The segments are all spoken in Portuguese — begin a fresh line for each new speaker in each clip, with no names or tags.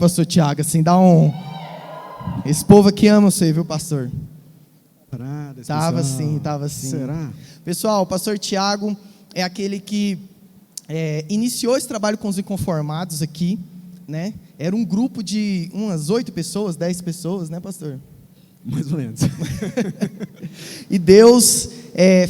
pastor Tiago, assim, dá um... Esse povo aqui ama você, viu, pastor? Tava assim.
Será?
Pessoal, o pastor Tiago é aquele que iniciou esse trabalho com os inconformados aqui, né? Era um grupo de umas 8 pessoas, 10 pessoas, né, pastor?
Mais ou menos.
E Deus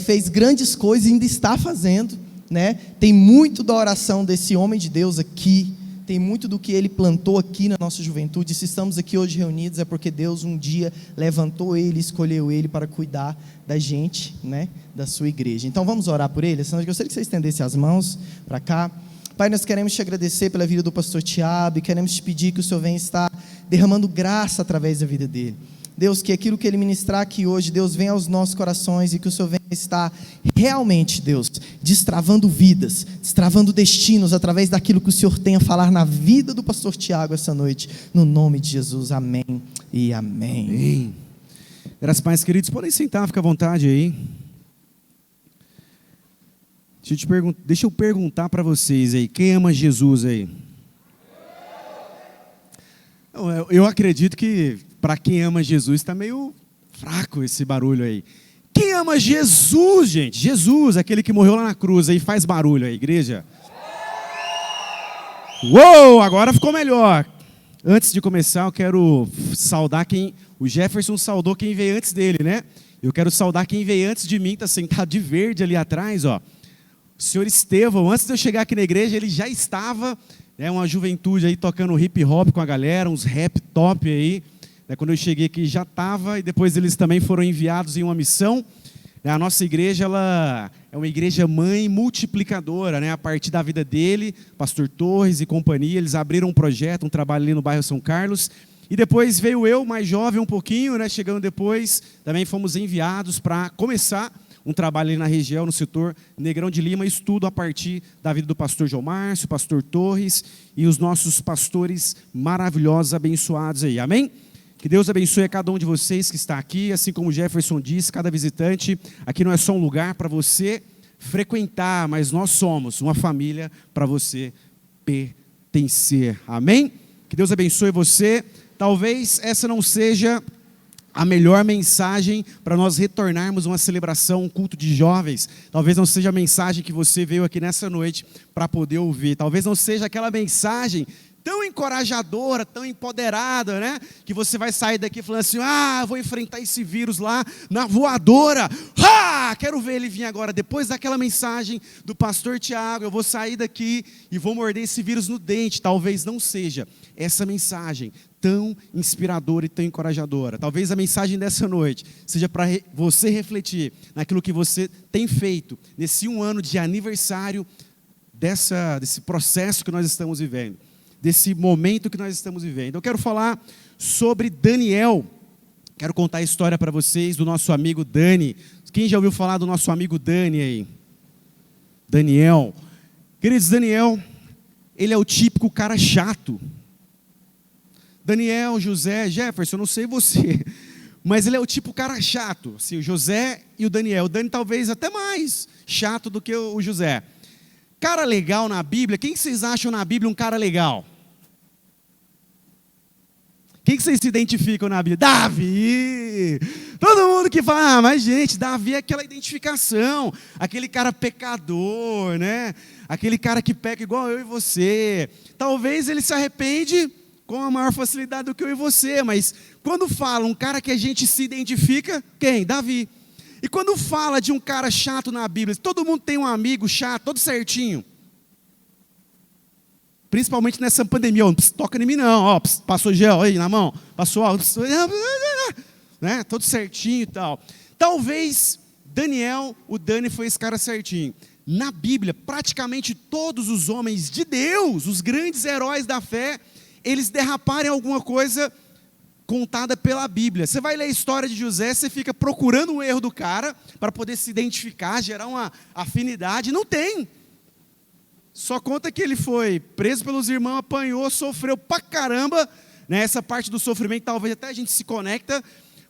fez grandes coisas e ainda está fazendo, né? Tem muito da oração desse homem de Deus aqui, tem muito do que ele plantou aqui na nossa juventude. Se estamos aqui hoje reunidos é porque Deus um dia levantou ele, escolheu ele para cuidar da gente, né? Da sua igreja. Então vamos orar por ele. Eu gostaria que você estendesse as mãos para cá. Pai, nós queremos te agradecer pela vida do pastor Tiago e queremos te pedir que o Senhor venha estar derramando graça através da vida dele. Deus, que aquilo que ele ministrar aqui hoje, Deus, venha aos nossos corações e que o Senhor venha estar realmente, Deus, destravando vidas, destravando destinos através daquilo que o Senhor tem a falar na vida do pastor Tiago essa noite, no nome de Jesus, amém e amém.
Amém. Graças a Deus, queridos, podem sentar, fica à vontade aí. Deixa eu perguntar para vocês aí, quem ama Jesus aí? Eu acredito que para quem ama Jesus está meio fraco esse barulho aí. Quem ama Jesus, gente? Jesus, aquele que morreu lá na cruz aí, faz barulho aí, igreja. Uou, agora ficou melhor. Antes de começar, eu quero saudar o Jefferson saudou quem veio antes dele, né? Eu quero saudar quem veio antes de mim, está sentado de verde ali atrás, ó. O senhor Estevão, antes de eu chegar aqui na igreja, ele já estava, uma juventude aí tocando hip hop com a galera, uns rap top aí. Quando eu cheguei aqui já estava, e depois eles também foram enviados em uma missão. A nossa igreja ela é uma igreja mãe multiplicadora, né? A partir da vida dele, pastor Torres e companhia, eles abriram um projeto, um trabalho ali no bairro São Carlos. E depois veio eu, mais jovem um pouquinho, né? Chegando depois, também fomos enviados para começar um trabalho ali na região, no setor Negrão de Lima, estudo a partir da vida do pastor João Márcio, pastor Torres e os nossos pastores maravilhosos, abençoados aí, amém? Que Deus abençoe a cada um de vocês que está aqui, assim como o Jefferson disse, cada visitante, aqui não é só um lugar para você frequentar, mas nós somos uma família para você pertencer, amém? Que Deus abençoe você. Talvez essa não seja a melhor mensagem para nós retornarmos uma celebração, um culto de jovens. Talvez não seja a mensagem que você veio aqui nessa noite para poder ouvir. Talvez não seja aquela mensagem tão encorajadora, tão empoderada, né? Que você vai sair daqui falando assim, vou enfrentar esse vírus lá na voadora. Quero ver ele vir agora. Depois daquela mensagem do pastor Tiago, eu vou sair daqui e vou morder esse vírus no dente. Talvez não seja essa mensagem tão inspiradora e tão encorajadora. Talvez a mensagem dessa noite seja para você refletir naquilo que você tem feito nesse 1 ano de aniversário desse processo que nós estamos vivendo, desse momento que nós estamos vivendo. Eu quero falar sobre Daniel. Quero contar a história para vocês do nosso amigo Dani. Quem já ouviu falar do nosso amigo Dani aí? Daniel. Queridos, Daniel, ele é o típico cara chato. Daniel, José, Jefferson, eu não sei você, mas ele é o tipo cara chato, assim, o José e o Daniel. O Dani talvez até mais chato do que o José. Cara legal na Bíblia, quem vocês acham na Bíblia um cara legal? Quem que vocês se identificam na Bíblia? Davi! Todo mundo que fala, mas gente, Davi é aquela identificação, aquele cara pecador, né? Aquele cara que peca igual eu e você. Talvez ele se arrepende com a maior facilidade do que eu e você, mas quando fala um cara que a gente se identifica, quem? Davi. E quando fala de um cara chato na Bíblia, todo mundo tem um amigo chato, todo certinho. Principalmente nessa pandemia, não toca em mim não, passou gel aí na mão, passou álcool, né? Todo certinho e tal. Talvez o Dani foi esse cara certinho. Na Bíblia, praticamente todos os homens de Deus, os grandes heróis da fé, eles derraparem alguma coisa contada pela Bíblia. Você vai ler a história de José, você fica procurando um erro do cara para poder se identificar, gerar uma afinidade. Não tem. Só conta que ele foi preso pelos irmãos, apanhou, sofreu pra caramba, né? Essa parte do sofrimento talvez até a gente se conecta,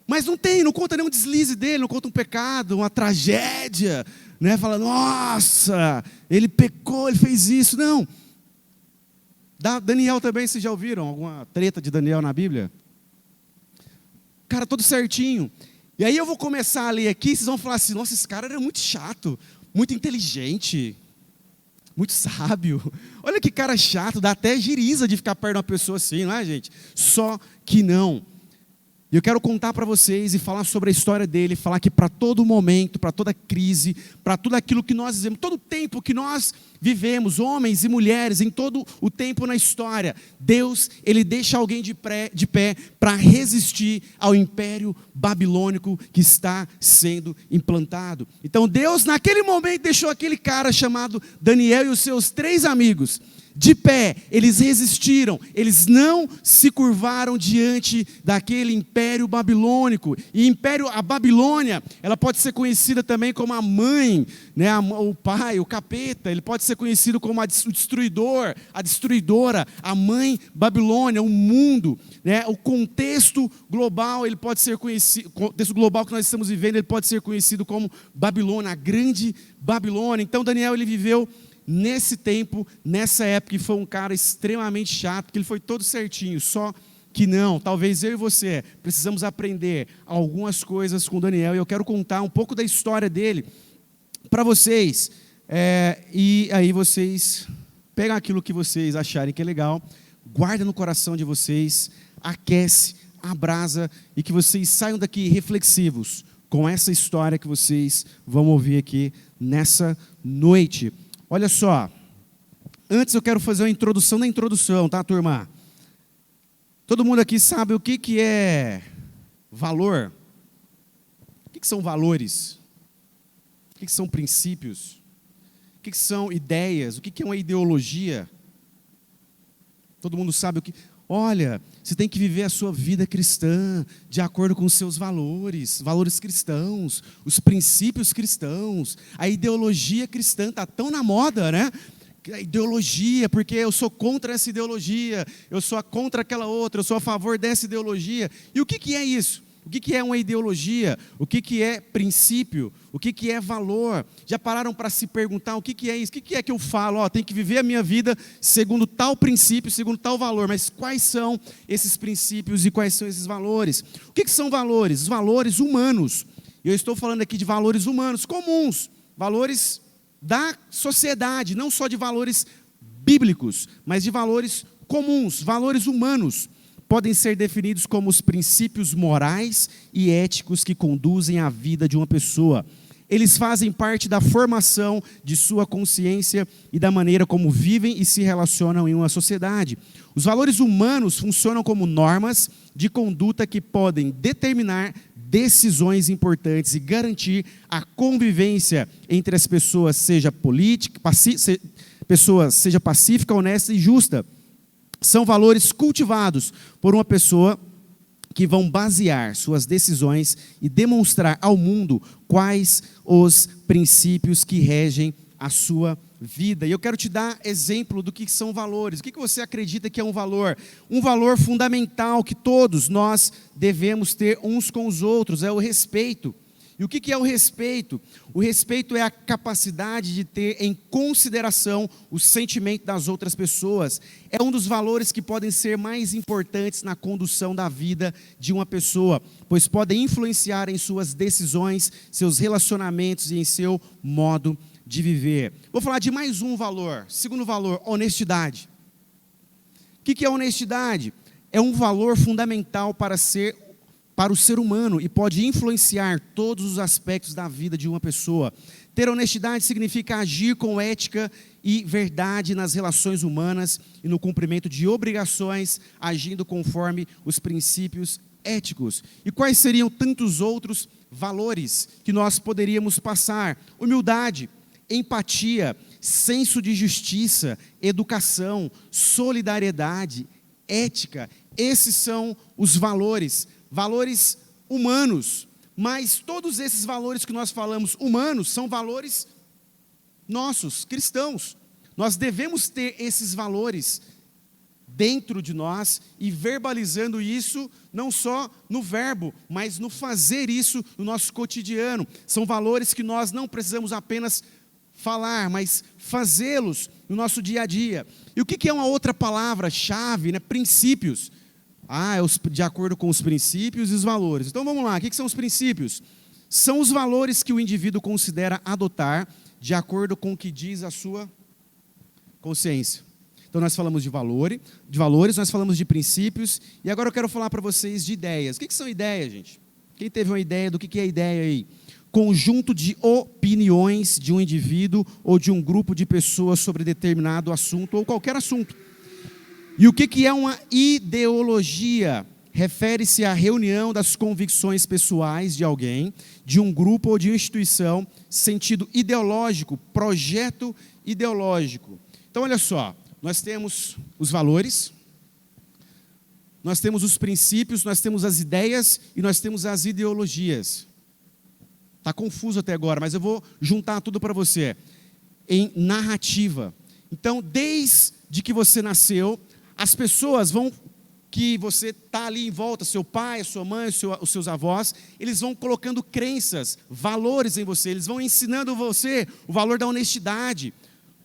mas não conta nenhum deslize dele, não conta um pecado, uma tragédia, né? Fala, nossa, ele pecou, ele fez isso. Não. Daniel também, vocês já ouviram alguma treta de Daniel na Bíblia? Cara, todo certinho. E aí eu vou começar a ler aqui, vocês vão falar assim, nossa, esse cara era muito chato, muito inteligente, muito sábio. Olha que cara chato, dá até giriza de ficar perto de uma pessoa assim, não é, gente? Só que não. E eu quero contar para vocês e falar sobre a história dele, falar que para todo momento, para toda crise, para tudo aquilo que nós vivemos, todo o tempo que nós vivemos, homens e mulheres, em todo o tempo na história, Deus, Ele deixa alguém de pé para resistir ao império babilônico que está sendo implantado. Então Deus, naquele momento, deixou aquele cara chamado Daniel e os seus 3 amigos, de pé, eles resistiram, eles não se curvaram diante daquele império babilônico. E a Babilônia, ela pode ser conhecida também como a mãe, né, o pai, o capeta, ele pode ser conhecido como o destruidor, a destruidora, a mãe Babilônia, o mundo, né, o contexto global, ele pode ser conhecido, o contexto global que nós estamos vivendo, ele pode ser conhecido como Babilônia, a grande Babilônia. Então Daniel, ele viveu nesse tempo, nessa época, e foi um cara extremamente chato, porque ele foi todo certinho, só que não. Talvez eu e você precisamos aprender algumas coisas com Daniel, e eu quero contar um pouco da história dele para vocês, e aí vocês pegam aquilo que vocês acharem que é legal, guarda no coração de vocês, aquece, abrasa, e que vocês saiam daqui reflexivos com essa história que vocês vão ouvir aqui nessa noite. Olha só, antes eu quero fazer uma introdução da introdução, tá, turma? Todo mundo aqui sabe o que é valor? O que são valores? O que são princípios? O que são ideias? O que é uma ideologia? Todo mundo sabe o que... Olha, você tem que viver a sua vida cristã de acordo com os seus valores cristãos, os princípios cristãos, a ideologia cristã está tão na moda, né? A ideologia, porque eu sou contra essa ideologia, eu sou contra aquela outra, eu sou a favor dessa ideologia. E o que é isso? O que é uma ideologia? O que é princípio? O que é valor? Já pararam para se perguntar o que é isso? O que é que eu falo? Tem que viver a minha vida segundo tal princípio, segundo tal valor. Mas quais são esses princípios e quais são esses valores? O que são valores? Os valores humanos. Eu estou falando aqui de valores humanos, comuns. Valores da sociedade, não só de valores bíblicos, mas de valores comuns, valores humanos. Podem ser definidos como os princípios morais e éticos que conduzem a vida de uma pessoa. Eles fazem parte da formação de sua consciência e da maneira como vivem e se relacionam em uma sociedade. Os valores humanos funcionam como normas de conduta que podem determinar decisões importantes e garantir a convivência entre as pessoas, seja pacífica, honesta e justa. São valores cultivados por uma pessoa que vão basear suas decisões e demonstrar ao mundo quais os princípios que regem a sua vida. E eu quero te dar exemplo do que são valores. O que você acredita que é um valor? Um valor fundamental que todos nós devemos ter uns com os outros é o respeito. E o que é o respeito? O respeito é a capacidade de ter em consideração o sentimento das outras pessoas. É um dos valores que podem ser mais importantes na condução da vida de uma pessoa, pois podem influenciar em suas decisões, seus relacionamentos e em seu modo de viver. Vou falar de mais um valor. Segundo valor, honestidade. O que é honestidade? É um valor fundamental para o ser humano e pode influenciar todos os aspectos da vida de uma pessoa. Ter honestidade significa agir com ética e verdade nas relações humanas e no cumprimento de obrigações, agindo conforme os princípios éticos. E quais seriam tantos outros valores que nós poderíamos passar? Humildade, empatia, senso de justiça, educação, solidariedade, ética. Esses são os valores humanos, mas todos esses valores que nós falamos humanos são valores nossos, cristãos. Nós devemos ter esses valores dentro de nós e verbalizando isso, não só no verbo, mas no fazer isso no nosso cotidiano. São valores que nós não precisamos apenas falar, mas fazê-los no nosso dia a dia. E o que é uma outra palavra-chave, né? Princípios. De acordo com os princípios e os valores. Então vamos lá, o que são os princípios? São os valores que o indivíduo considera adotar de acordo com o que diz a sua consciência. Então nós falamos de valores, nós falamos de princípios, e agora eu quero falar para vocês de ideias. O que são ideias, gente? Quem teve uma ideia do que é ideia aí? Conjunto de opiniões de um indivíduo ou de um grupo de pessoas sobre determinado assunto ou qualquer assunto. E o que é uma ideologia? Refere-se à reunião das convicções pessoais de alguém, de um grupo ou de uma instituição, sentido ideológico, projeto ideológico. Então olha só, nós temos os valores, nós temos os princípios, nós temos as ideias e nós temos as ideologias. Está confuso até agora, mas eu vou juntar tudo para você. Em narrativa. Então, desde que você nasceu, as pessoas que você está ali em volta, seu pai, a sua mãe, os seus avós, eles vão colocando crenças, valores em você, eles vão ensinando você o valor da honestidade,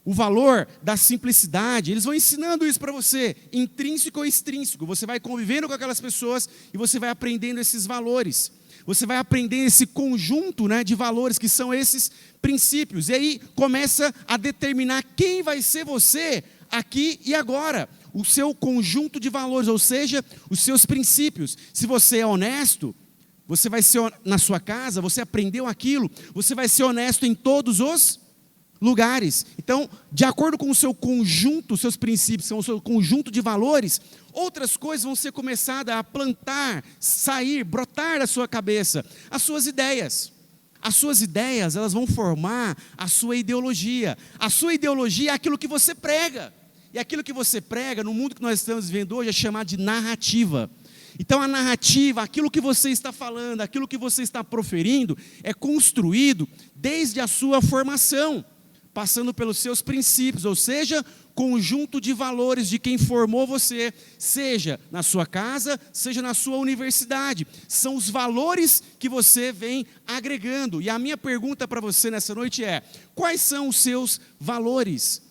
o valor da simplicidade, eles vão ensinando isso para você, intrínseco ou extrínseco. Você vai convivendo com aquelas pessoas e você vai aprendendo esses valores. Você vai aprender esse conjunto, né, de valores que são esses princípios. E aí começa a determinar quem vai ser você aqui e agora. O seu conjunto de valores, ou seja, os seus princípios. Se você é honesto, você vai ser na sua casa, você aprendeu aquilo, você vai ser honesto em todos os lugares. Então, de acordo com o seu conjunto, os seus princípios, com o seu conjunto de valores, outras coisas vão ser começadas a plantar, sair, brotar da sua cabeça. As suas ideias. As suas ideias, elas vão formar a sua ideologia. A sua ideologia é aquilo que você prega. E aquilo que você prega, no mundo que nós estamos vivendo hoje, é chamado de narrativa. Então a narrativa, aquilo que você está falando, aquilo que você está proferindo, é construído desde a sua formação, passando pelos seus princípios, ou seja, conjunto de valores de quem formou você, seja na sua casa, seja na sua universidade. São os valores que você vem agregando. E a minha pergunta para você nessa noite é: quais são os seus valores?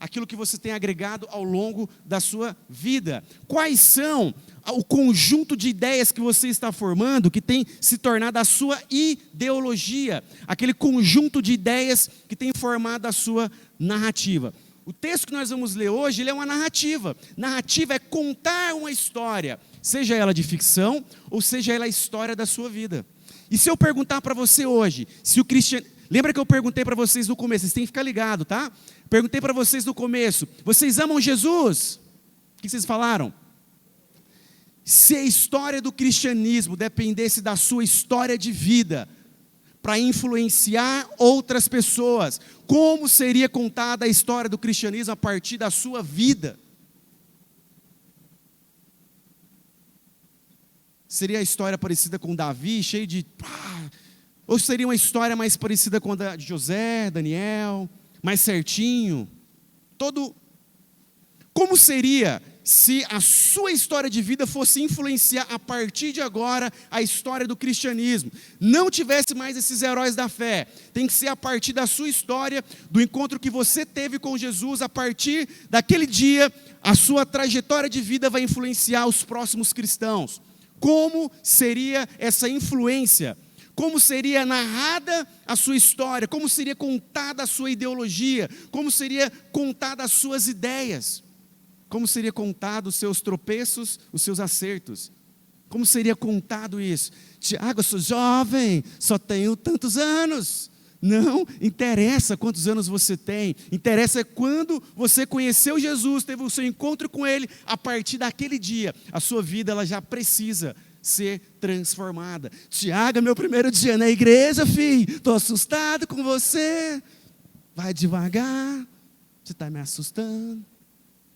Aquilo que você tem agregado ao longo da sua vida. Quais são o conjunto de ideias que você está formando, que tem se tornado a sua ideologia? Aquele conjunto de ideias que tem formado a sua narrativa. O texto que nós vamos ler hoje, ele é uma narrativa. Narrativa é contar uma história, seja ela de ficção, ou seja ela a história da sua vida. E se eu perguntar para você hoje, se o cristianismo... Lembra que eu perguntei para vocês no começo, vocês têm que ficar ligados, tá? Perguntei para vocês no começo, vocês amam Jesus? O que vocês falaram? Se a história do cristianismo dependesse da sua história de vida, para influenciar outras pessoas, como seria contada a história do cristianismo a partir da sua vida? Seria a história parecida com Davi, cheio de... Ou seria uma história mais parecida com a de José, Daniel, mais certinho? Como seria se a sua história de vida fosse influenciar a partir de agora a história do cristianismo? Não tivesse mais esses heróis da fé. Tem que ser a partir da sua história, do encontro que você teve com Jesus. A partir daquele dia, a sua trajetória de vida vai influenciar os próximos cristãos. Como seria essa influência? Como seria narrada a sua história? Como seria contada a sua ideologia? Como seria contada as suas ideias? Como seria contado os seus tropeços, os seus acertos? Como seria contado isso? Tiago, eu sou jovem, só tenho tantos anos. Não interessa quantos anos você tem. Interessa quando você conheceu Jesus, teve o seu encontro com Ele. A partir daquele dia, a sua vida ela já precisa ser transformada. Tiago, meu primeiro dia na igreja, filho. Estou assustado com você. Vai devagar. Você está me assustando.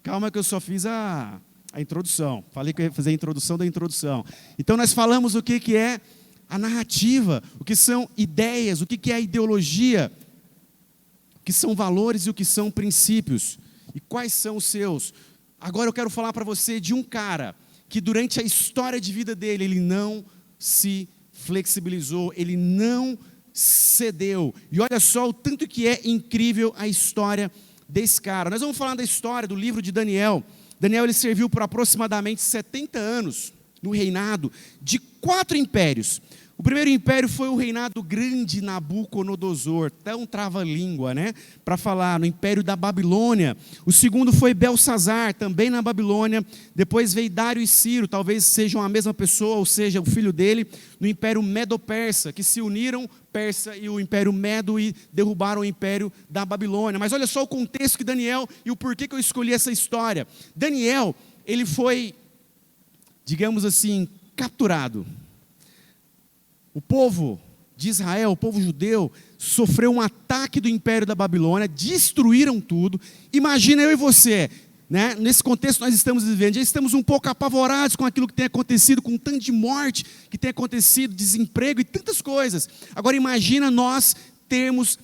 Calma que eu só fiz a introdução. Falei que eu ia fazer a introdução da introdução. Então nós falamos o que é a narrativa, o que são ideias, o que é a ideologia, o que são valores e o que são princípios. E quais são os seus. Agora eu quero falar para você de um cara que durante a história de vida dele, ele não se flexibilizou, ele não cedeu. E olha só o tanto que é incrível a história desse cara. Nós vamos falar da história do livro de Daniel. Daniel ele serviu por aproximadamente 70 anos no reinado de 4 impérios. O primeiro império foi o reinado grande Nabucodonosor, tão trava-língua, né? Para falar, no império da Babilônia. O segundo foi Belsazar, também na Babilônia. Depois veio Dário e Ciro, talvez sejam a mesma pessoa, ou seja, o filho dele, no império Medo-Persa, que se uniram, Persa e o império Medo, e derrubaram o império da Babilônia. Mas olha só o contexto que Daniel, e o porquê que eu escolhi essa história. Daniel, ele foi, digamos assim, capturado. O povo de Israel, o povo judeu, sofreu um ataque do império da Babilônia, destruíram tudo. Imagina eu e você, né? Nesse contexto nós estamos vivendo, já estamos um pouco apavorados com aquilo que tem acontecido, com tanto de morte que tem acontecido, desemprego e tantas coisas. Agora imagina nós termos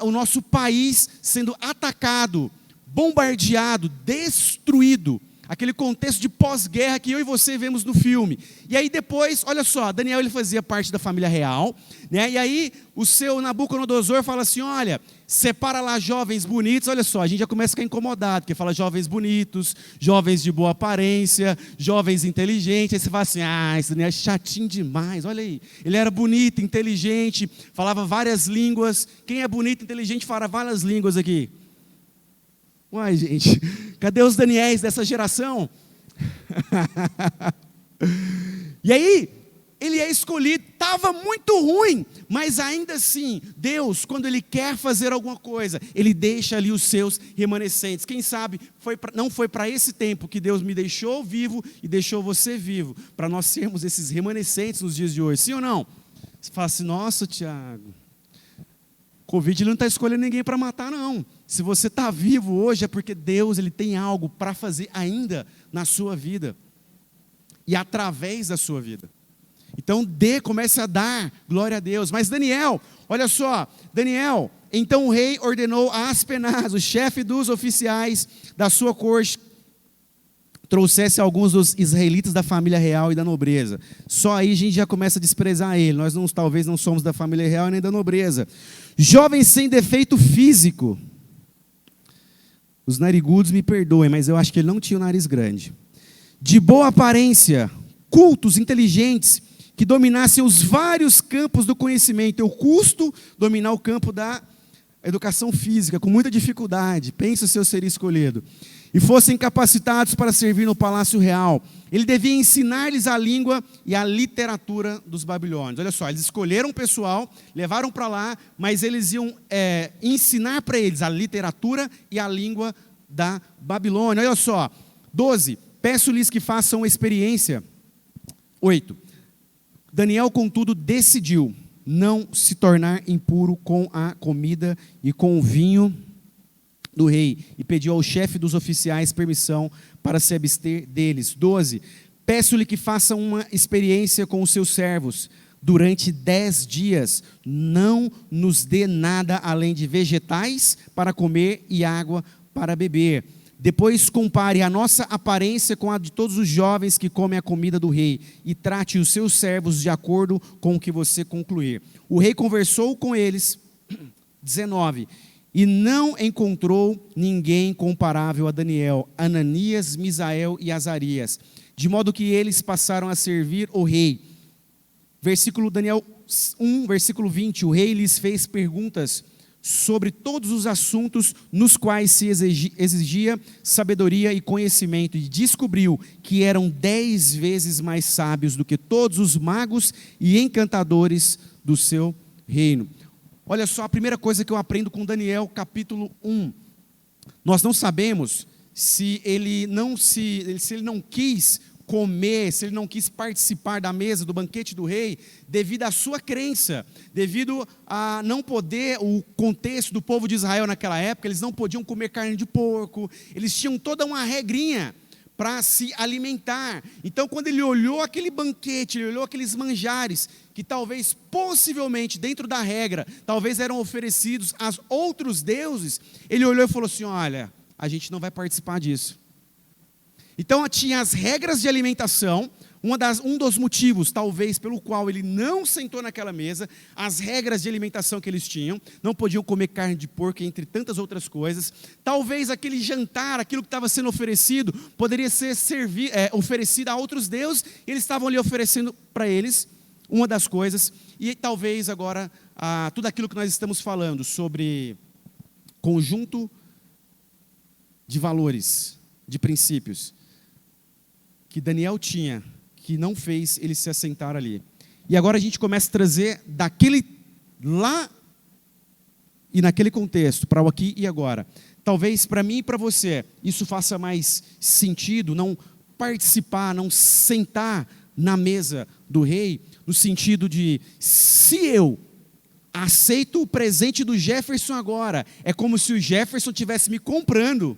o nosso país sendo atacado, bombardeado, destruído. Aquele contexto de pós-guerra que eu e você vemos no filme. E aí depois, olha só, Daniel ele fazia parte da família real, né? E aí o seu Nabucodonosor fala assim, olha, separa lá jovens bonitos. Olha só, a gente já começa a ficar incomodado, porque fala jovens bonitos, jovens de boa aparência, jovens inteligentes. Aí você fala assim, esse Daniel é chatinho demais, olha aí. Ele era bonito, inteligente, falava várias línguas. Quem é bonito e inteligente fala várias línguas aqui? Uai, gente, cadê os Daniéis dessa geração? E aí, ele é escolhido, estava muito ruim, mas ainda assim, Deus, quando Ele quer fazer alguma coisa, Ele deixa ali os seus remanescentes. Quem sabe, não foi para esse tempo que Deus me deixou vivo e deixou você vivo, para nós sermos esses remanescentes nos dias de hoje, sim ou não? Você fala assim, nossa, Tiago, Covid ele não está escolhendo ninguém para matar, não. Se você está vivo hoje é porque Deus ele tem algo para fazer ainda na sua vida e através da sua vida. Então comece a dar glória a Deus. Mas Daniel, olha só, Daniel, então o rei ordenou a Aspenaz, o chefe dos oficiais da sua corte, trouxesse alguns dos israelitas da família real e da nobreza. Só aí a gente já começa a desprezar ele. Nós talvez não somos da família real nem da nobreza. Jovens sem defeito físico. Os narigudos me perdoem, mas eu acho que ele não tinha o nariz grande. De boa aparência, cultos, inteligentes, que dominassem os vários campos do conhecimento. Eu custo dominar o campo da educação física, com muita dificuldade. Pensa se eu seria escolhido. E fossem capacitados para servir no palácio real. Ele devia ensinar-lhes a língua e a literatura dos babilônios. Olha só, eles escolheram o pessoal, levaram para lá, mas eles iam ensinar para eles a literatura e a língua da Babilônia. Olha só, 12, peço-lhes que façam uma experiência. 8, Daniel, contudo, decidiu não se tornar impuro com a comida e com o vinho do rei, e pediu ao chefe dos oficiais permissão para se abster deles. 12, peço-lhe que faça uma experiência com os seus servos, durante 10 dias, não nos dê nada além de vegetais para comer e água para beber. Depois compare a nossa aparência com a de todos os jovens que comem a comida do rei, e trate os seus servos de acordo com o que você concluir. O rei conversou com eles, 19, e não encontrou ninguém comparável a Daniel, Ananias, Misael e Azarias, de modo que eles passaram a servir o rei. Daniel 1, versículo 20, o rei lhes fez perguntas sobre todos os assuntos nos quais se exigia sabedoria e conhecimento, e descobriu que eram 10 vezes mais sábios do que todos os magos e encantadores do seu reino. Olha só, a primeira coisa que eu aprendo com Daniel, capítulo 1. Nós não sabemos se ele não quis comer, se ele não quis participar da mesa, do banquete do rei, devido à sua crença, devido a não poder, o contexto do povo de Israel naquela época, eles não podiam comer carne de porco, eles tinham toda uma regrinha para se alimentar. Então, quando ele olhou aquele banquete, ele olhou aqueles manjares, que talvez, possivelmente, dentro da regra, talvez eram oferecidos a outros deuses, ele olhou e falou assim, olha, a gente não vai participar disso. Então, tinha as regras de alimentação, Um dos motivos, talvez, pelo qual ele não sentou naquela mesa, as regras de alimentação que eles tinham, não podiam comer carne de porco, entre tantas outras coisas. Talvez aquele jantar, aquilo que estava sendo oferecido, poderia ser oferecido a outros deuses, e eles estavam ali oferecendo para eles uma das coisas. E talvez agora, tudo aquilo que nós estamos falando sobre conjunto de valores, de princípios, que Daniel tinha, que não fez ele se assentar ali. E agora a gente começa a trazer daquele lá e naquele contexto, para o aqui e agora. Talvez para mim e para você, isso faça mais sentido, não participar, não sentar na mesa do rei, no sentido de, se eu aceito o presente do Jefferson agora, é como se o Jefferson estivesse me comprando.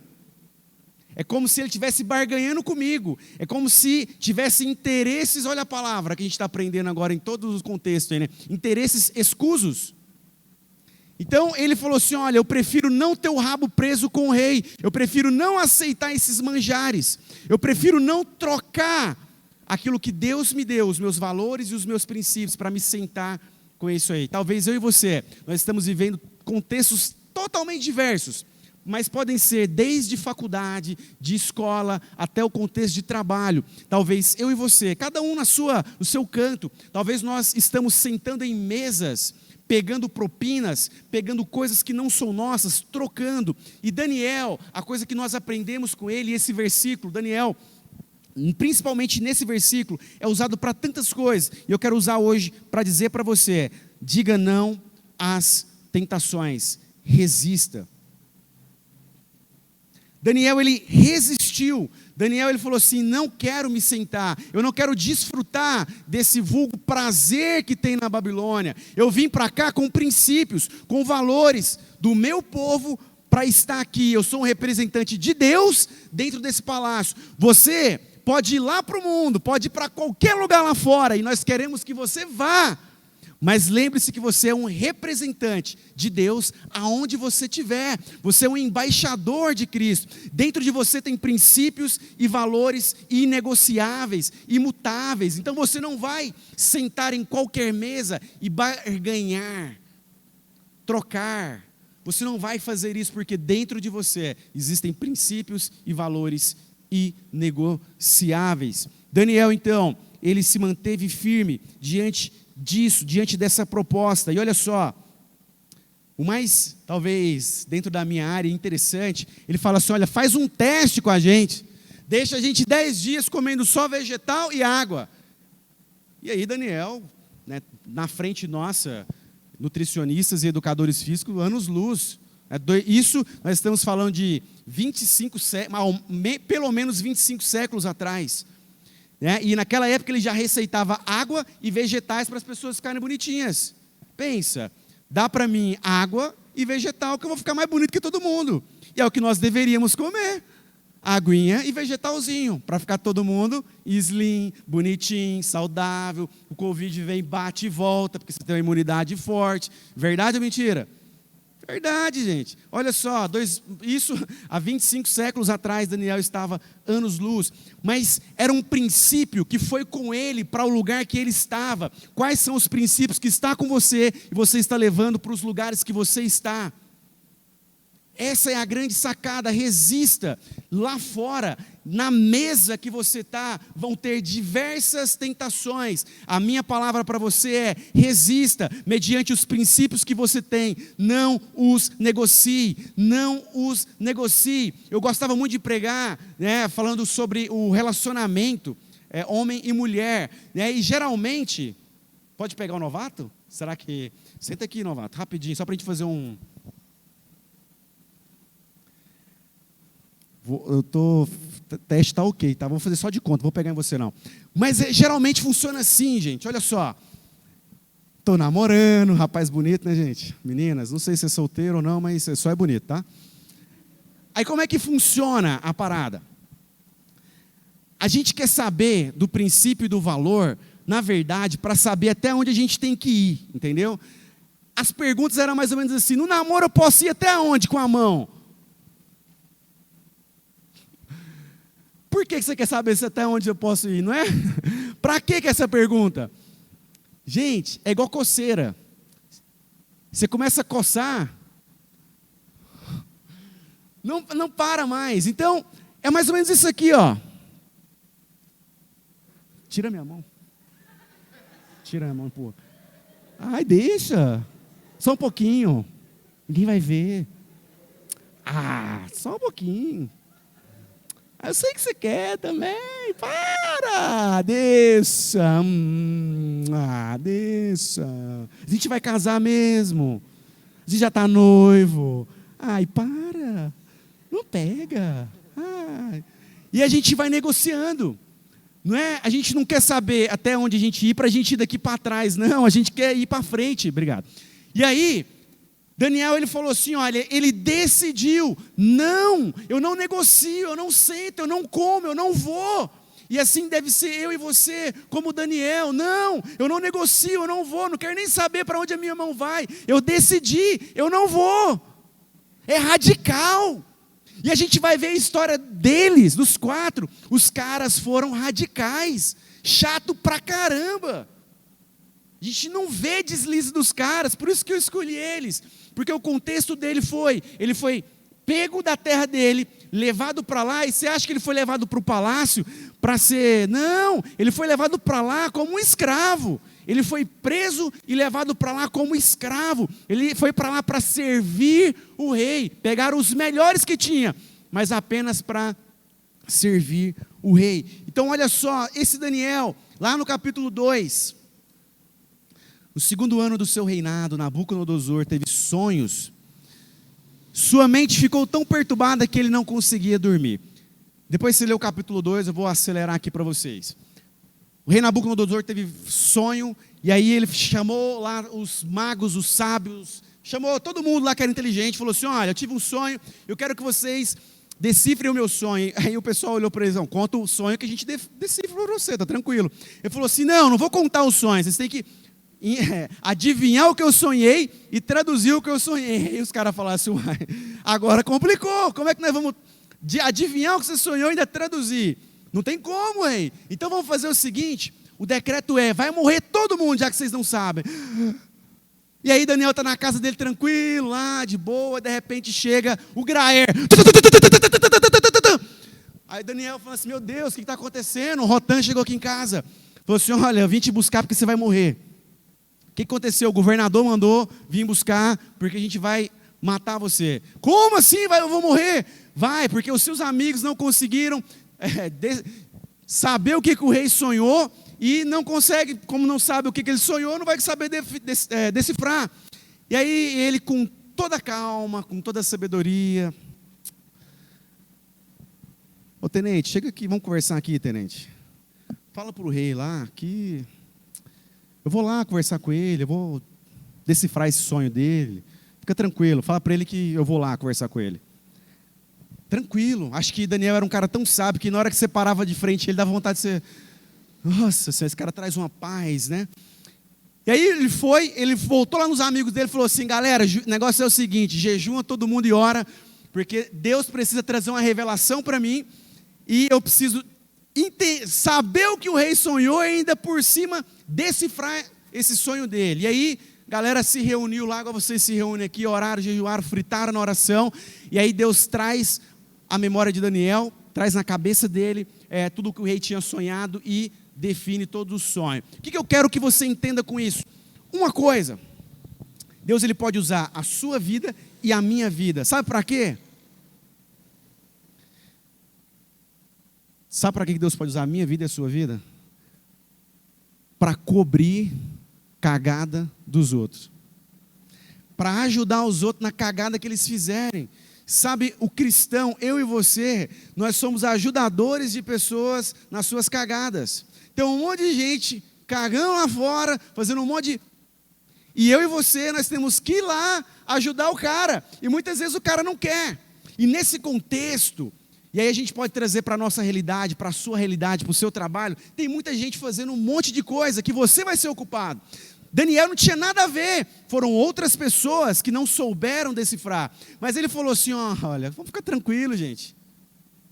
É como se ele estivesse barganhando comigo. É como se tivesse interesses, olha a palavra que a gente está aprendendo agora em todos os contextos, aí, né? Interesses escusos. Então ele falou assim, olha, eu prefiro não ter o rabo preso com o rei. Eu prefiro não aceitar esses manjares. Eu prefiro não trocar aquilo que Deus me deu, os meus valores e os meus princípios, para me sentar com isso aí. Talvez eu e você, nós estamos vivendo contextos totalmente diversos, mas podem ser desde faculdade, de escola, até o contexto de trabalho. Talvez eu e você, cada um no seu canto, talvez nós estamos sentando em mesas, pegando propinas, pegando coisas que não são nossas, trocando. E Daniel, a coisa que nós aprendemos com ele, esse versículo, Daniel, principalmente nesse versículo, é usado para tantas coisas. E eu quero usar hoje para dizer para você, diga não às tentações, resista. Daniel, ele resistiu. Daniel, ele falou assim, não quero me sentar, eu não quero desfrutar desse vulgo prazer que tem na Babilônia. Eu vim para cá com princípios, com valores do meu povo para estar aqui. Eu sou um representante de Deus dentro desse palácio. Você pode ir lá para o mundo, pode ir para qualquer lugar lá fora, e nós queremos que você vá. Mas lembre-se que você é um representante de Deus aonde você estiver. Você é um embaixador de Cristo. Dentro de você tem princípios e valores inegociáveis, imutáveis. Então você não vai sentar em qualquer mesa e barganhar, trocar. Você não vai fazer isso porque dentro de você existem princípios e valores inegociáveis. Daniel, então, ele se manteve firme diante dessa proposta. E olha só, o mais, talvez, dentro da minha área interessante, ele fala assim, olha, faz um teste com a gente, deixa a gente 10 dias comendo só vegetal e água. E aí Daniel, né, na frente nossa, nutricionistas e educadores físicos, anos-luz. Isso, nós estamos falando de 25 séculos, pelo menos 25 séculos atrás. E naquela época ele já receitava água e vegetais para as pessoas ficarem bonitinhas. Pensa, dá para mim água e vegetal que eu vou ficar mais bonito que todo mundo. E é o que nós deveríamos comer. Aguinha e vegetalzinho, para ficar todo mundo slim, bonitinho, saudável. O Covid vem, bate e volta, porque você tem uma imunidade forte. Verdade ou mentira? Verdade, gente. Olha só, isso há 25 séculos atrás, Daniel estava anos-luz, mas era um princípio que foi com ele para o lugar que ele estava. Quais são os princípios que está com você e você está levando para os lugares que você está? Essa é a grande sacada, resista. Lá fora, na mesa que você está, vão ter diversas tentações. A minha palavra para você é, resista, mediante os princípios que você tem. Não os negocie, não os negocie. Eu gostava muito de pregar, né, falando sobre o relacionamento, homem e mulher. E geralmente, pode pegar o novato? Será que... Senta aqui, novato, rapidinho, só para a gente fazer um... Teste está ok, tá? Vou fazer só de conta, vou pegar em você não. Mas geralmente funciona assim, gente, olha só. Estou namorando, rapaz bonito, né, gente? Meninas, não sei se é solteiro ou não, mas só é bonito, tá? Aí como é que funciona a parada? A gente quer saber do princípio e do valor, na verdade, para saber até onde a gente tem que ir, entendeu? As perguntas eram mais ou menos assim, no namoro eu posso ir até onde com a mão? Por que você quer saber até onde eu posso ir, não é? Para que essa pergunta? Gente, é igual coceira. Você começa a coçar, não para mais. Então, é mais ou menos isso aqui, ó. Tira minha mão. Tira a mão, pô. Ai, deixa. Só um pouquinho. Ninguém vai ver. Só um pouquinho. Eu sei que você quer também. Para. Deixa. Deixa. A gente vai casar mesmo. A gente já está noivo. Ai, para. Não pega. E a gente vai negociando. Não é? A gente não quer saber até onde a gente ir para a gente ir daqui para trás. Não, a gente quer ir para frente. Obrigado. E aí, Daniel, ele falou assim, olha, ele decidiu, não, eu não negocio, eu não sento, eu não como, eu não vou. E assim deve ser eu e você, como Daniel, não, eu não negocio, eu não vou, não quero nem saber para onde a minha mão vai. Eu decidi, eu não vou. É radical. E a gente vai ver a história deles, dos 4, os caras foram radicais, chato pra caramba. A gente não vê deslize dos caras, por isso que eu escolhi eles. Porque o contexto dele ele foi pego da terra dele, levado para lá, e você acha que ele foi levado para o palácio para ser... Não, ele foi levado para lá como um escravo. Ele foi preso e levado para lá como escravo. Ele foi para lá para servir o rei. Pegaram os melhores que tinha, mas apenas para servir o rei. Então olha só, esse Daniel, lá no capítulo 2... No 2º ano do seu reinado, Nabucodonosor teve sonhos. Sua mente ficou tão perturbada que ele não conseguia dormir. Depois você lê o capítulo 2, eu vou acelerar aqui para vocês. O rei Nabucodonosor teve sonho, e aí ele chamou lá os magos, os sábios, chamou todo mundo lá que era inteligente, falou assim, olha, eu tive um sonho, eu quero que vocês decifrem o meu sonho. Aí o pessoal olhou para eles, não, conta o sonho que a gente decifra para você, tá tranquilo. Ele falou assim, não vou contar os sonhos, vocês têm que adivinhar o que eu sonhei e traduzir o que eu sonhei. E os caras falaram assim, uai, agora complicou, como é que nós vamos adivinhar o que você sonhou e ainda traduzir? Não tem como, rei. Então vamos fazer o seguinte, o decreto vai morrer todo mundo, já que vocês não sabem. E aí Daniel está na casa dele tranquilo, lá de boa, de repente chega o Graer. Aí Daniel fala assim, meu Deus, o que está acontecendo? O Rotan chegou aqui em casa. Falou assim, olha, eu vim te buscar porque você vai morrer. O que aconteceu? O governador mandou vir buscar, porque a gente vai matar você. Como assim? Eu vou morrer? Vai, porque os seus amigos não conseguiram saber o que o rei sonhou, e não consegue, como não sabe o que ele sonhou, não vai saber decifrar. E aí ele, com toda a calma, com toda a sabedoria... Ô tenente, chega aqui, vamos conversar aqui, tenente. Fala para o rei lá que... Eu vou lá conversar com ele, eu vou decifrar esse sonho dele. Fica tranquilo, fala para ele que eu vou lá conversar com ele. Tranquilo, acho que Daniel era um cara tão sábio que na hora que você parava de frente, ele dava vontade de ser... Nossa, esse cara traz uma paz, né? E aí ele voltou lá nos amigos dele e falou assim, galera, o negócio é o seguinte, jejuma todo mundo e ora, porque Deus precisa trazer uma revelação para mim, e eu preciso... saber o que o rei sonhou e ainda por cima decifrar esse sonho dele. E aí, galera se reuniu lá, igual vocês se reúnem aqui, oraram, jejuaram, fritaram na oração, e aí Deus traz a memória de Daniel, traz na cabeça dele tudo o que o rei tinha sonhado e define todo o sonho. O que eu quero que você entenda com isso? Uma coisa, Deus ele pode usar a sua vida e a minha vida. Sabe para quê? Sabe para que Deus pode usar a minha vida e a sua vida? Para cobrir cagada dos outros. Para ajudar os outros na cagada que eles fizerem. Sabe, o cristão, eu e você, nós somos ajudadores de pessoas nas suas cagadas. Tem um monte de gente cagando lá fora, fazendo um monte de... E eu e você, nós temos que ir lá ajudar o cara. E muitas vezes o cara não quer. E nesse contexto... E aí a gente pode trazer para a nossa realidade, para a sua realidade, para o seu trabalho. Tem muita gente fazendo um monte de coisa que você vai ser ocupado. Daniel não tinha nada a ver. Foram outras pessoas que não souberam decifrar. Mas ele falou assim, olha, vamos ficar tranquilo, gente.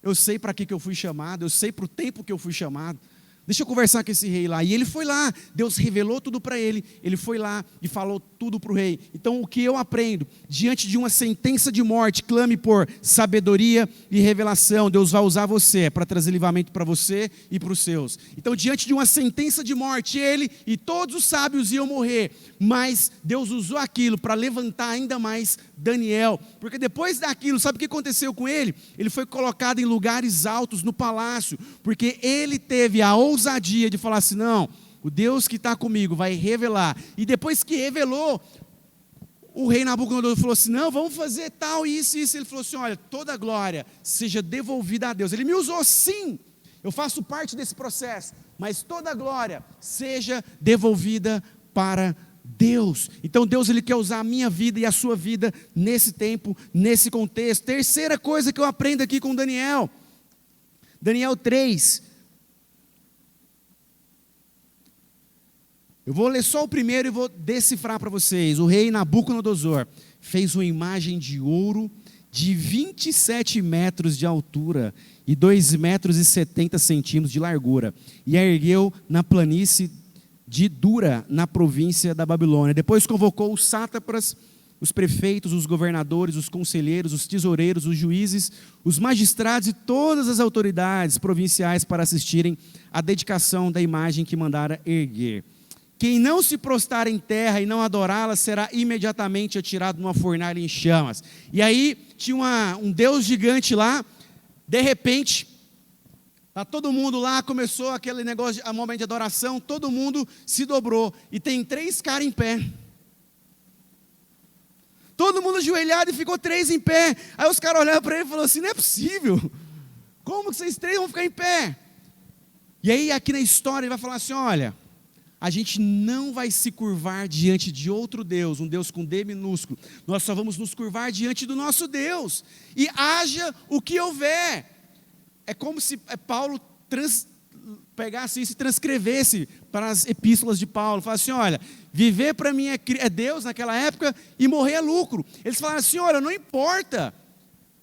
Eu sei para que eu fui chamado, eu sei para o tempo que eu fui chamado. Deixa eu conversar com esse rei lá. E ele foi lá, Deus revelou tudo para ele, ele foi lá e falou tudo para o rei. Então o que eu aprendo? Diante de uma sentença de morte, clame por sabedoria e revelação. Deus vai usar você para trazer livramento para você e para os seus. Então diante de uma sentença de morte, ele e todos os sábios iam morrer. Mas Deus usou aquilo para levantar ainda mais Daniel. Porque depois daquilo, sabe o que aconteceu com ele? Ele foi colocado em lugares altos no palácio, porque ele teve a ousadia de falar assim, não, o Deus que está comigo vai revelar. E depois que revelou, o rei Nabucodonosor falou assim, não, vamos fazer tal, isso. Ele falou assim, olha, toda a glória seja devolvida a Deus. Ele me usou sim, eu faço parte desse processo, mas toda a glória seja devolvida para Deus. Então Deus ele quer usar a minha vida e a sua vida nesse tempo, nesse contexto. Terceira coisa que eu aprendo aqui com Daniel. Daniel 3. Eu vou ler só o primeiro e vou decifrar para vocês. O rei Nabucodonosor fez uma imagem de ouro de 27 metros de altura e 2 metros e 70 centímetros de largura, e a ergueu na planície de Dura, na província da Babilônia. Depois convocou os sátrapas, os prefeitos, os governadores, os conselheiros, os tesoureiros, os juízes, os magistrados e todas as autoridades provinciais para assistirem à dedicação da imagem que mandara erguer. Quem não se prostrar em terra e não adorá-la será imediatamente atirado numa fornalha em chamas. E aí tinha um deus gigante lá, de repente, tá todo mundo lá, começou aquele negócio, a momento de adoração, todo mundo se dobrou, e tem 3 caras em pé. Todo mundo ajoelhado e ficou 3 em pé. Aí os caras olharam para ele e falaram assim, não é possível, como que vocês 3 vão ficar em pé? E aí aqui na história ele vai falar assim, olha, a gente não vai se curvar diante de outro Deus, um Deus com D minúsculo, nós só vamos nos curvar diante do nosso Deus, e haja o que houver. É como se Paulo pegasse isso e transcrevesse para as epístolas de Paulo, falasse assim, olha, viver para mim é Deus naquela época, e morrer é lucro. Eles falaram assim, olha, não importa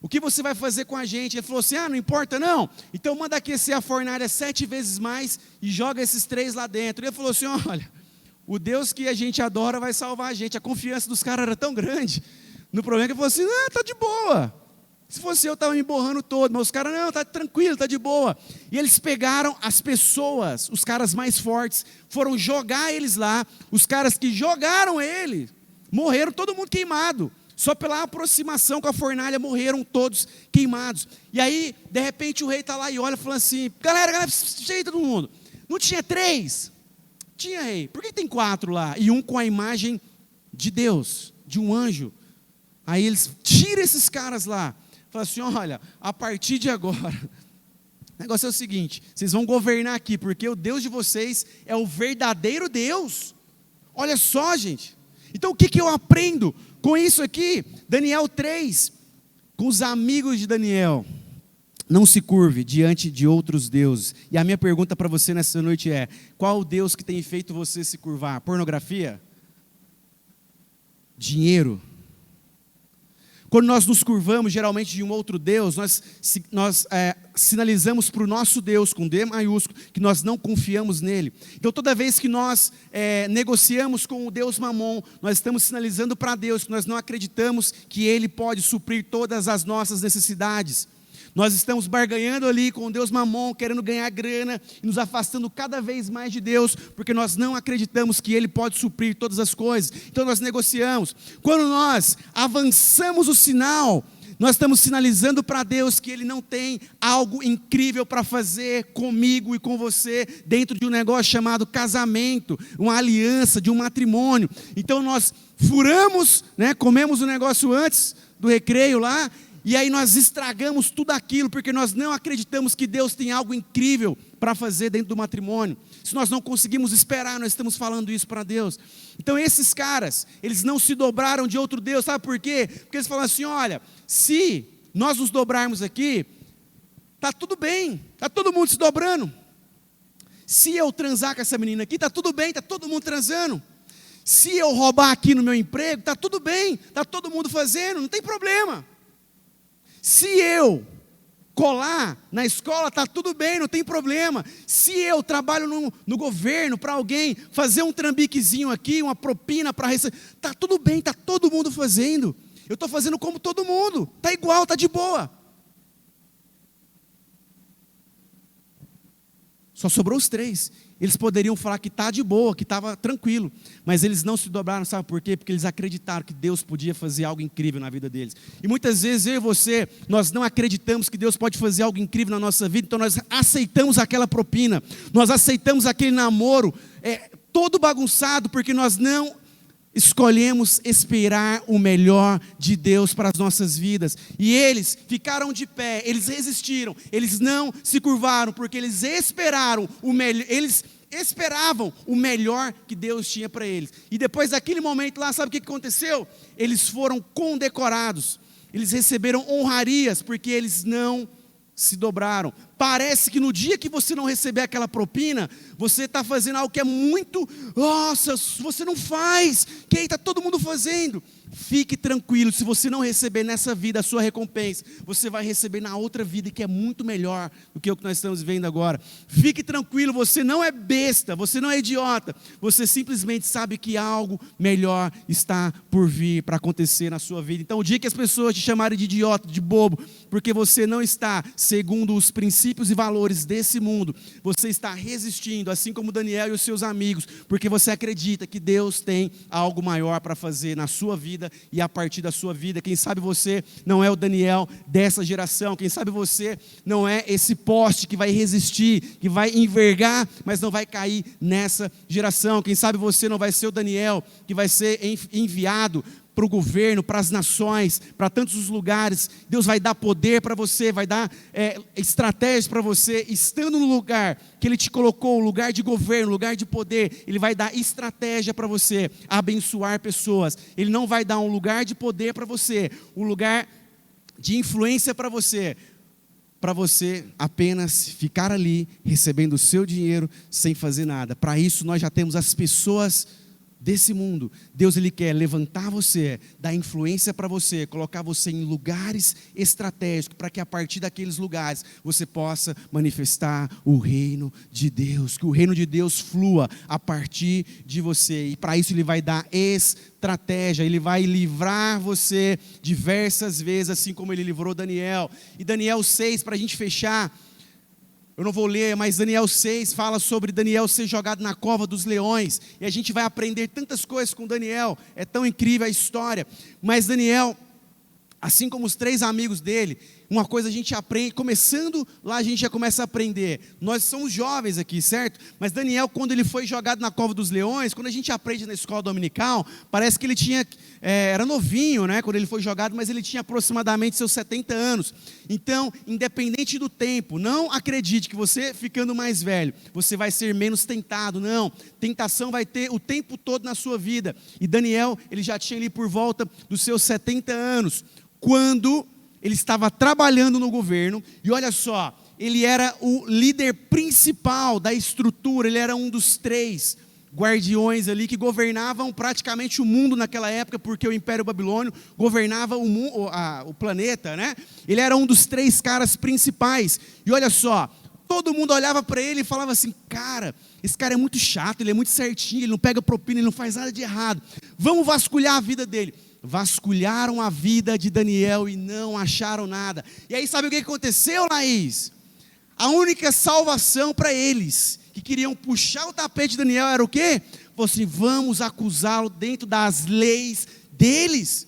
o que você vai fazer com a gente. Ele falou assim, não importa não, então manda aquecer a fornalha 7 vezes mais, e joga esses 3 lá dentro. Ele falou assim, olha, o Deus que a gente adora vai salvar a gente. A confiança dos caras era tão grande, no problema que ele falou assim, tá de boa, se fosse eu estava me borrando todo, mas os caras, não, tá tranquilo, tá de boa. E eles pegaram as pessoas, os caras mais fortes, foram jogar eles lá, os caras que jogaram ele, morreram todo mundo queimado. Só pela aproximação com a fornalha morreram todos queimados. E aí, de repente, o rei está lá e olha e fala assim, galera, cheio todo mundo. Não tinha 3? Tinha, rei. Por que tem 4 lá? E um com a imagem de Deus, de um anjo. Aí eles tiram esses caras lá. Fala assim, olha, a partir de agora, o negócio é o seguinte, vocês vão governar aqui, porque o Deus de vocês é o verdadeiro Deus. Olha só, gente. Então o que eu aprendo com isso aqui? Daniel 3, com os amigos de Daniel, não se curve diante de outros deuses. E a minha pergunta para você nessa noite é, qual o Deus que tem feito você se curvar? Pornografia? Dinheiro? Quando nós nos curvamos geralmente de um outro Deus, nós sinalizamos para o nosso Deus, com D maiúsculo, que nós não confiamos nele. Então toda vez que nós negociamos com o Deus Mamon, nós estamos sinalizando para Deus que nós não acreditamos que Ele pode suprir todas as nossas necessidades. Nós estamos barganhando ali com o Deus Mamon, querendo ganhar grana, e nos afastando cada vez mais de Deus, porque nós não acreditamos que Ele pode suprir todas as coisas. Então nós negociamos. Quando nós avançamos o sinal, nós estamos sinalizando para Deus que Ele não tem algo incrível para fazer comigo e com você, dentro de um negócio chamado casamento, uma aliança, de um matrimônio. Então nós furamos, comemos o negócio antes do recreio lá, e aí nós estragamos tudo aquilo, porque nós não acreditamos que Deus tem algo incrível para fazer dentro do matrimônio. Se nós não conseguimos esperar, nós estamos falando isso para Deus. Então esses caras, eles não se dobraram de outro Deus, sabe por quê? Porque eles falaram assim, olha, se nós nos dobrarmos aqui, está tudo bem, está todo mundo se dobrando. Se eu transar com essa menina aqui, está tudo bem, está todo mundo transando. Se eu roubar aqui no meu emprego, está tudo bem, está todo mundo fazendo, não tem problema. Se eu colar na escola, está tudo bem, não tem problema. Se eu trabalho no governo para alguém fazer um trambiquezinho aqui, uma propina para receber, está tudo bem, está todo mundo fazendo. Eu estou fazendo como todo mundo, está igual, está de boa. Só sobrou os 3. Eles poderiam falar que está de boa, que estava tranquilo. Mas eles não se dobraram, sabe por quê? Porque eles acreditaram que Deus podia fazer algo incrível na vida deles. E muitas vezes eu e você, nós não acreditamos que Deus pode fazer algo incrível na nossa vida. Então nós aceitamos aquela propina. Nós aceitamos aquele namoro todo bagunçado, porque nós não escolhemos esperar o melhor de Deus para as nossas vidas. E eles ficaram de pé, eles resistiram, eles não se curvaram, porque eles esperaram o melhor, eles esperavam o melhor que Deus tinha para eles. E depois daquele momento lá, sabe o que aconteceu? Eles foram condecorados, eles receberam honrarias, porque eles não se dobraram. Parece que no dia que você não receber aquela propina, você está fazendo algo que é muito, nossa, você não faz, que aí está todo mundo fazendo. Fique tranquilo, se você não receber nessa vida a sua recompensa, você vai receber na outra vida, que é muito melhor do que o que nós estamos vendo agora. Fique tranquilo, você não é besta, você não é idiota, você simplesmente sabe que algo melhor está por vir para acontecer na sua vida. Então o dia que as pessoas te chamarem de idiota, de bobo, porque você não está segundo os princípios e valores desse mundo, você está resistindo, assim como Daniel e os seus amigos, porque você acredita que Deus tem algo maior para fazer na sua vida e a partir da sua vida. Quem sabe você não é o Daniel dessa geração, quem sabe você não é esse poste que vai resistir, que vai envergar, mas não vai cair nessa geração. Quem sabe você não vai ser o Daniel que vai ser enviado para o governo, para as nações, para tantos os lugares. Deus vai dar poder para você, vai dar estratégias para você, estando no lugar que Ele te colocou, lugar de governo, lugar de poder. Ele vai dar estratégia para você abençoar pessoas. Ele não vai dar um lugar de poder para você, um lugar de influência para você apenas ficar ali, recebendo o seu dinheiro, sem fazer nada. Para isso nós já temos as pessoas desse mundo. Deus, Ele quer levantar você, dar influência para você, colocar você em lugares estratégicos, para que a partir daqueles lugares você possa manifestar o reino de Deus, que o reino de Deus flua a partir de você. E para isso Ele vai dar estratégia, Ele vai livrar você diversas vezes, assim como Ele livrou Daniel. E Daniel 6, para a gente fechar, eu não vou ler, mas Daniel 6 fala sobre Daniel ser jogado na cova dos leões, e a gente vai aprender tantas coisas com Daniel, é tão incrível a história. Mas Daniel, assim como os 3 amigos dele, uma coisa a gente aprende, começando lá a gente já começa a aprender. Nós somos jovens aqui, certo? Mas Daniel, quando ele foi jogado na cova dos leões, quando a gente aprende na escola dominical, parece que ele era novinho, né? Quando ele foi jogado, mas ele tinha aproximadamente seus 70 anos. Então, independente do tempo, não acredite que você ficando mais velho, você vai ser menos tentado, não. Tentação vai ter o tempo todo na sua vida. E Daniel, ele já tinha ali por volta dos seus 70 anos, quando ele estava trabalhando no governo, e olha só, ele era o líder principal da estrutura, ele era um dos 3 guardiões ali que governavam praticamente o mundo naquela época, porque o Império Babilônio governava o planeta, né? Ele era um dos 3 caras principais, e olha só, todo mundo olhava para ele e falava assim: cara, esse cara é muito chato, ele é muito certinho, ele não pega propina, ele não faz nada de errado, vamos vasculhar a vida dele. Vasculharam a vida de Daniel e não acharam nada. E aí sabe o que aconteceu, Laís? A única salvação para eles, que queriam puxar o tapete de Daniel, era o quê? Falou assim: vamos acusá-lo dentro das leis deles,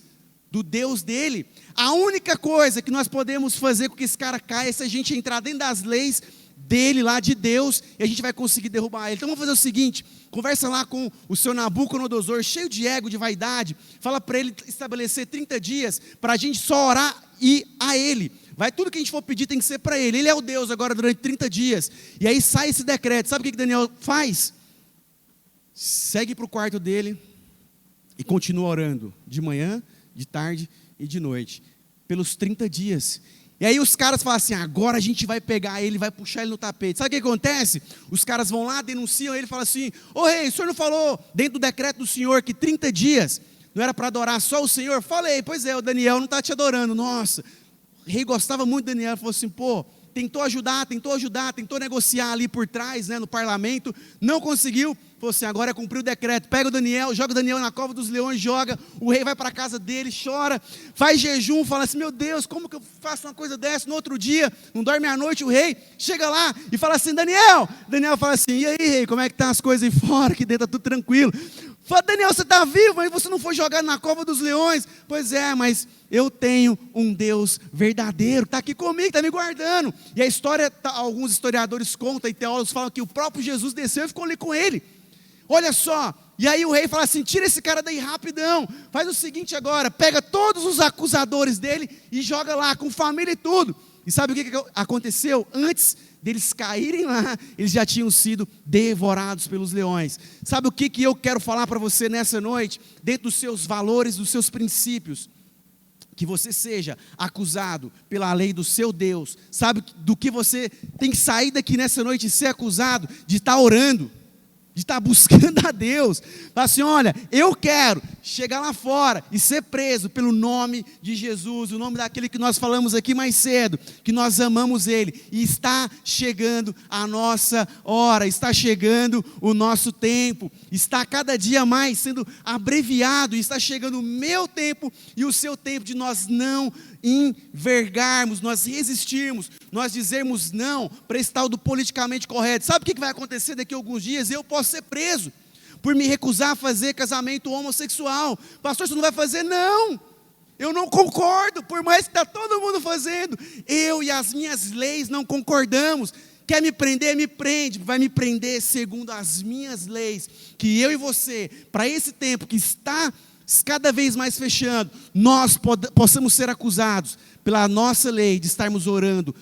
do Deus dele. A única coisa que nós podemos fazer com que esse cara caia é se a gente entrar dentro das leis dele lá, de Deus, e a gente vai conseguir derrubar ele. Então vamos fazer o seguinte: conversa lá com o seu Nabucodonosor, cheio de ego, de vaidade, fala para ele estabelecer 30 dias, para a gente só orar e a ele. Tudo que a gente for pedir tem que ser para ele. Ele é o Deus agora durante 30 dias. E aí sai esse decreto. Sabe o que Daniel faz? Segue para o quarto dele e continua orando, de manhã, de tarde e de noite, pelos 30 dias. E aí os caras falam assim: agora a gente vai pegar ele, vai puxar ele no tapete. Sabe o que acontece? Os caras vão lá, denunciam ele e falam assim: ô rei, o senhor não falou dentro do decreto do senhor que 30 dias não era para adorar só o Senhor? Falei, pois é, o Daniel não está te adorando. Nossa, rei gostava muito de Daniel, ele falou assim, pô, tentou ajudar, tentou negociar ali por trás, né, no parlamento, não conseguiu, falou assim, agora é cumprir o decreto, pega o Daniel, joga o Daniel na cova dos leões, joga, o rei vai para a casa dele, chora, faz jejum, fala assim, meu Deus, como que eu faço uma coisa dessa? No outro dia, não dorme à noite, o rei chega lá e fala assim, Daniel fala assim, e aí rei, como é que tá as coisas aí fora, que dentro tá tudo tranquilo? Fala, Daniel, você está vivo, mas você não foi jogado na cova dos leões. Pois é, mas eu tenho um Deus verdadeiro, está aqui comigo, está me guardando. E a história, alguns historiadores contam e teólogos falam que o próprio Jesus desceu e ficou ali com ele. Olha só, e aí o rei fala assim, tira esse cara daí rapidão, faz o seguinte agora, pega todos os acusadores dele e joga lá, com família e tudo. E sabe o que aconteceu? Antes deles caírem lá, eles já tinham sido devorados pelos leões. Sabe o que eu quero falar para você nessa noite? Dentro dos seus valores, dos seus princípios, que você seja acusado pela lei do seu Deus. Sabe do que você tem que sair daqui nessa noite e ser acusado? De estar orando, de estar buscando a Deus. Fala assim, olha, eu quero chegar lá fora e ser preso pelo nome de Jesus, o nome daquele que nós falamos aqui mais cedo, que nós amamos Ele, e está chegando a nossa hora, está chegando o nosso tempo, está cada dia mais sendo abreviado, e está chegando o meu tempo e o seu tempo de nós não envergarmos, nós resistirmos, nós dizermos não para esse tal do politicamente correto. Sabe o que vai acontecer daqui a alguns dias? Eu posso ser preso por me recusar a fazer casamento homossexual. Pastor, você não vai fazer? Não, eu não concordo, por mais que está todo mundo fazendo, eu e as minhas leis não concordamos. Quer me prender? Me prende, vai me prender segundo as minhas leis, que eu e você, para esse tempo que está cada vez mais fechando, nós possamos ser acusados pela nossa lei de estarmos orando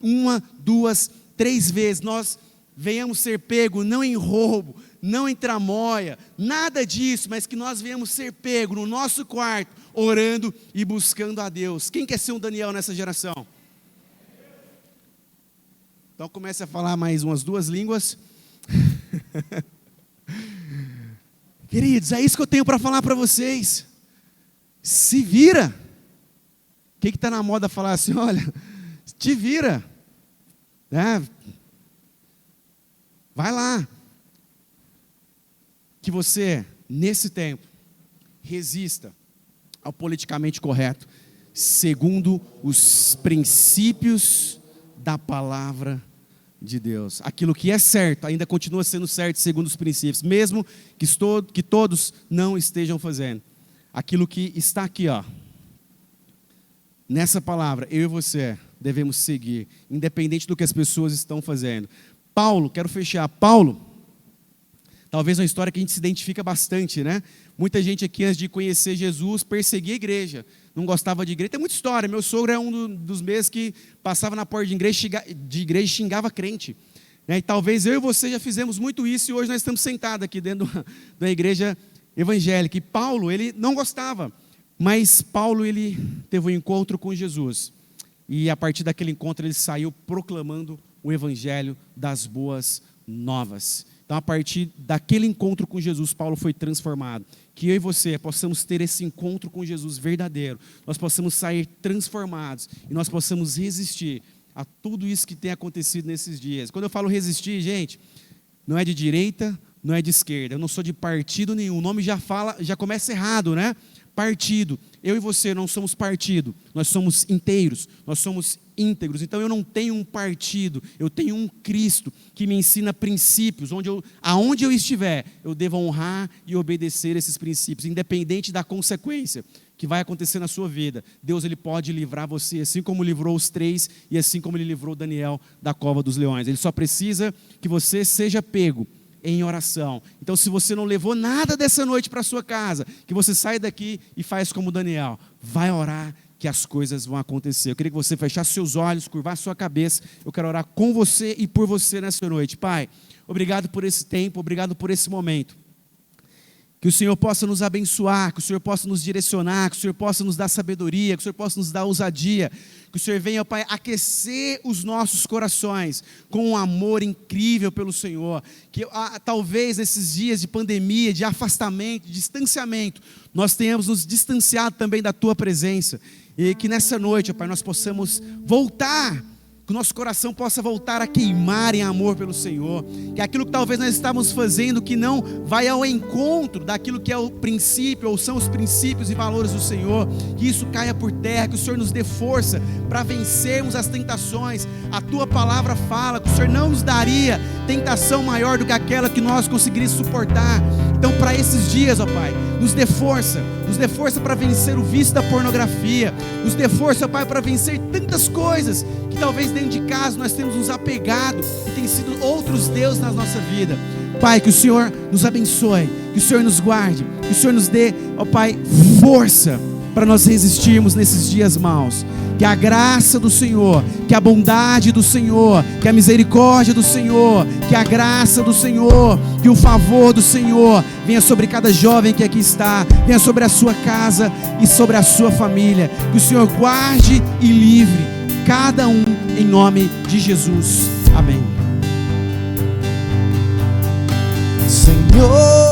1, 2, 3 vezes, nós venhamos ser pego não em roubo, não em tramóia, nada disso, mas que nós venhamos ser pego no nosso quarto, orando e buscando a Deus. Quem quer ser um Daniel nessa geração? Então comece a falar mais umas 2 línguas. Queridos, é isso que eu tenho para falar para vocês. Se vira. O que está na moda falar assim? Olha, te vira. Vai lá. Que você, nesse tempo, resista ao politicamente correto, segundo os princípios da palavra de Deus. Aquilo que é certo ainda continua sendo certo segundo os princípios, mesmo que todos não estejam fazendo. Aquilo que está aqui, ó, nessa palavra, eu e você devemos seguir, independente do que as pessoas estão fazendo. Paulo, quero fechar. Paulo, talvez uma história que a gente se identifica bastante, né? Muita gente aqui, antes de conhecer Jesus, perseguia a igreja, não gostava de igreja. Tem muita história. Meu sogro é um dos meses que passava na porta de igreja e xingava crente, né? E talvez eu e você já fizemos muito isso, e hoje nós estamos sentados aqui dentro da igreja evangélica. E Paulo, ele não gostava, mas Paulo, ele teve um encontro com Jesus, e a partir daquele encontro ele saiu proclamando o evangelho das boas novas. Então, a partir daquele encontro com Jesus, Paulo foi transformado. Que eu e você possamos ter esse encontro com Jesus verdadeiro, nós possamos sair transformados e nós possamos resistir a tudo isso que tem acontecido nesses dias. Quando eu falo resistir, gente, não é de direita, não é de esquerda, eu não sou de partido nenhum, o nome já começa errado, né? Partido. Eu e você não somos partido, nós somos inteiros, nós somos íntegros. Então eu não tenho um partido, eu tenho um Cristo que me ensina princípios, aonde eu estiver, eu devo honrar e obedecer esses princípios, independente da consequência que vai acontecer na sua vida. Deus, ele pode livrar você, assim como livrou os 3 e assim como ele livrou Daniel da cova dos leões. Ele só precisa que você seja pego em oração. Então, se você não levou nada dessa noite para a sua casa, que você saia daqui e faz como Daniel, vai orar, que as coisas vão acontecer. Eu queria que você fechasse seus olhos, curvasse sua cabeça. Eu quero orar com você e por você nessa noite. Pai, obrigado por esse tempo, obrigado por esse momento. Que o Senhor possa nos abençoar, que o Senhor possa nos direcionar, que o Senhor possa nos dar sabedoria, que o Senhor possa nos dar ousadia, que o Senhor venha, Pai, aquecer os nossos corações com um amor incrível pelo Senhor. Que talvez nesses dias de pandemia, de afastamento, de distanciamento, nós tenhamos nos distanciado também da Tua presença. E que nessa noite, Pai, nós possamos voltar, que o nosso coração possa voltar a queimar em amor pelo Senhor, que aquilo que talvez nós estamos fazendo que não vai ao encontro daquilo que é o princípio, ou são os princípios e valores do Senhor, que isso caia por terra, que o Senhor nos dê força para vencermos as tentações. A Tua palavra fala que o Senhor não nos daria tentação maior do que aquela que nós conseguiríamos suportar. Então, para esses dias, ó Pai, nos dê força para vencer o vício da pornografia, nos dê força, Pai, para vencer tantas coisas que talvez dentro de casa nós temos nos apegado e tem sido outros deuses na nossa vida. Pai, que o Senhor nos abençoe, que o Senhor nos guarde, que o Senhor nos dê, ó Pai, força para nós resistirmos nesses dias maus. Que a graça do Senhor, que a bondade do Senhor, que a misericórdia do Senhor, que a graça do Senhor, que o favor do Senhor venha sobre cada jovem que aqui está, venha sobre a sua casa e sobre a sua família. Que o Senhor guarde e livre cada um em nome de Jesus. Amém.
Senhor,